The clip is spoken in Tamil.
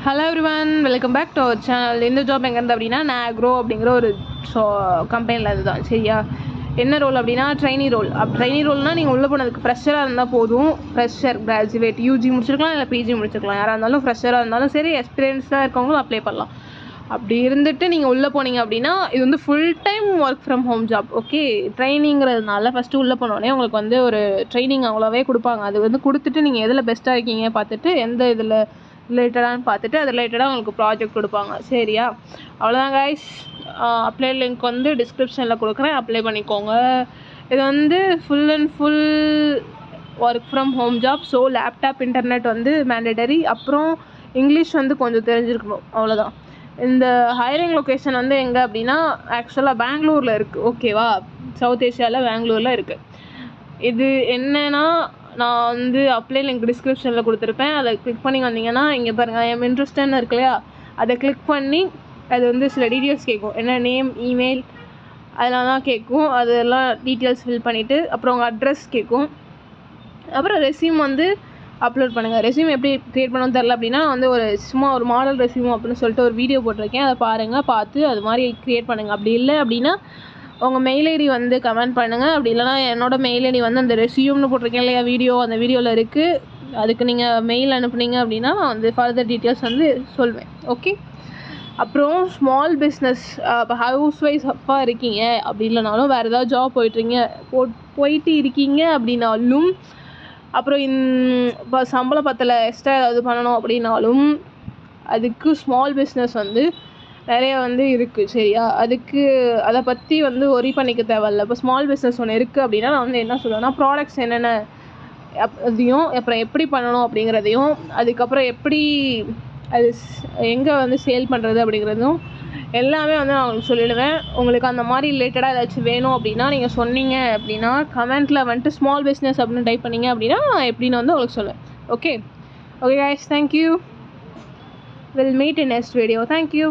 Hello everyone, welcome back to our channel. இந்த ஜாப் எங்கேருந்து அப்படின்னா நாக்ரோ அப்படிங்கிற ஒரு கம்பெனியில் அதுதான். சரியா? என்ன ரோல் அப்படின்னா ட்ரைனி ரோல். ட்ரைனி ரோல்னால் நீங்கள் உள்ளே போனதுக்கு ஃப்ரெஷராக இருந்தால் போதும். ஃப்ரெஷர், கிராஜுவேட், யூஜி முடிச்சிருக்கலாம் இல்லை பிஜி முடிச்சிருக்கலாம். யாராக இருந்தாலும் ஃப்ரெஷராக இருந்தாலும் சரி, எக்ஸ்பீரியன்ஸாக இருக்கவங்களும் அப்ளை பண்ணலாம். அப்படி இருந்துட்டு நீங்கள் உள்ளே போனீங்க அப்படின்னா இது வந்து full time work from home job. Okay, ட்ரைனிங்கிறதுனால ஃபஸ்ட்டு உள்ளே போனோடனே உங்களுக்கு வந்து ஒரு ட்ரைனிங் அவ்வளோவே கொடுப்பாங்க. அது வந்து கொடுத்துட்டு நீங்கள் எதில் பெஸ்ட்டாக இருக்கீங்க பார்த்துட்டு எந்த இதில் ரிலேட்டடானு பார்த்துட்டு அது ரிலேட்டடாக உங்களுக்கு ப்ராஜெக்ட் கொடுப்பாங்க. சரியா? அவ்வளோதான் கைஸ். அப்ளை லிங்க் வந்து டிஸ்கிரிப்ஷனில் கொடுக்குறேன், அப்ளை பண்ணிக்கோங்க. இது வந்து full and full work from home job. So laptop, internet வந்து மேண்டேட்டரி. அப்புறம் இங்கிலீஷ் வந்து கொஞ்சம் தெரிஞ்சிருக்கணும், அவ்வளோதான். இந்த ஹையரிங் லொக்கேஷன் வந்து எங்கே அப்படின்னா ஆக்சுவலாக பெங்களூரில் இருக்குது. ஓகேவா? சவுத் ஏஷியாவில் பெங்களூரில் இருக்குது. இது என்னென்னா நான் வந்து அப்ளை லிங்க் டிஸ்கிரிப்ஷனில் கொடுத்துருப்பேன். அதை கிளிக் பண்ணி வந்தீங்கன்னா இங்கே பாருங்கள், என் இன்ட்ரெஸ்ட்னு இருக்கு இல்லையா, அதை கிளிக் பண்ணி அது வந்து சில டீட்டெயில்ஸ் கேட்கும். என்ன நேம், இமெயில் அதெல்லாம் தான் கேட்கும். அதெல்லாம் டீட்டெயில்ஸ் ஃபில் பண்ணிவிட்டு அப்புறம் உங்கள் அட்ரஸ் கேட்கும். அப்புறம் ரெஸ்யூம் வந்து அப்லோட் பண்ணுங்கள். ரெஸ்யூம் எப்படி க்ரியேட் பண்ணணும்னு தெரில அப்படின்னா வந்து சும்மா ஒரு மாடல் ரெஸ்யூம் அப்படின்னு சொல்லிட்டு ஒரு வீடியோ போட்டிருக்கேன். அதை பாருங்கள், பார்த்து அது மாதிரி க்ரியேட் பண்ணுங்கள். அப்படி இல்லை அப்படின்னா உங்கள் மெயில் ஐடி வந்து கமெண்ட் பண்ணுங்கள். அப்படி இல்லைனா என்னோடய மெயில் ஐடி வந்து அந்த ரெஸ்யூம்னு போட்டிருக்கேன் இல்லையா வீடியோ, அந்த வீடியோவில் இருக்குது. அதுக்கு நீங்கள் மெயில் அனுப்புனீங்க அப்படின்னா நான் வந்து ஃபர்தர் டீட்டெயில்ஸ் வந்து சொல்வேன். ஓகே. அப்புறம் ஸ்மால் பிஸ்னஸ், இப்போ ஹவுஸ் ஒய்ஃபாக இருக்கீங்க அப்படி இல்லைனாலும் வேறு ஏதாவது ஜாப் போயிட்டு இருக்கீங்க அப்படின்னாலும், அப்புறம் இப்போ சம்பளம் பத்தலை எக்ஸ்ட்ரா ஏதாவது பண்ணணும் அப்படின்னாலும் அதுக்கு ஸ்மால் பிஸ்னஸ் வந்து நிறைய வந்து இருக்குது. சரியா? அதை பற்றி வந்து ஒரி பண்ணிக்க தேவையில்ல. இப்போ ஸ்மால் பிஸ்னஸ் ஒன்று இருக்குது அப்படின்னா நான் வந்து என்ன சொல்லுவேன்னா ப்ராடக்ட்ஸ் என்னென்ன அதையும், அப்புறம் எப்படி பண்ணணும் அப்படிங்கிறதையும், அதுக்கப்புறம் எப்படி அது எங்கே வந்து சேல் பண்ணுறது அப்படிங்கிறதும் எல்லாமே வந்து நான் உங்களுக்கு சொல்லிடுவேன். உங்களுக்கு அந்த மாதிரி ரிலேட்டடாக ஏதாச்சும் வேணும் அப்படின்னா நீங்கள் சொன்னீங்க அப்படின்னா கமெண்ட்டில் வந்துட்டு ஸ்மால் பிஸ்னஸ் அப்படின்னு டைப் பண்ணிங்க அப்படின்னா எப்படின்னு வந்து உங்களுக்கு சொல்லுவேன். Okay guys, thank you. We'll meet in next video. Thank you.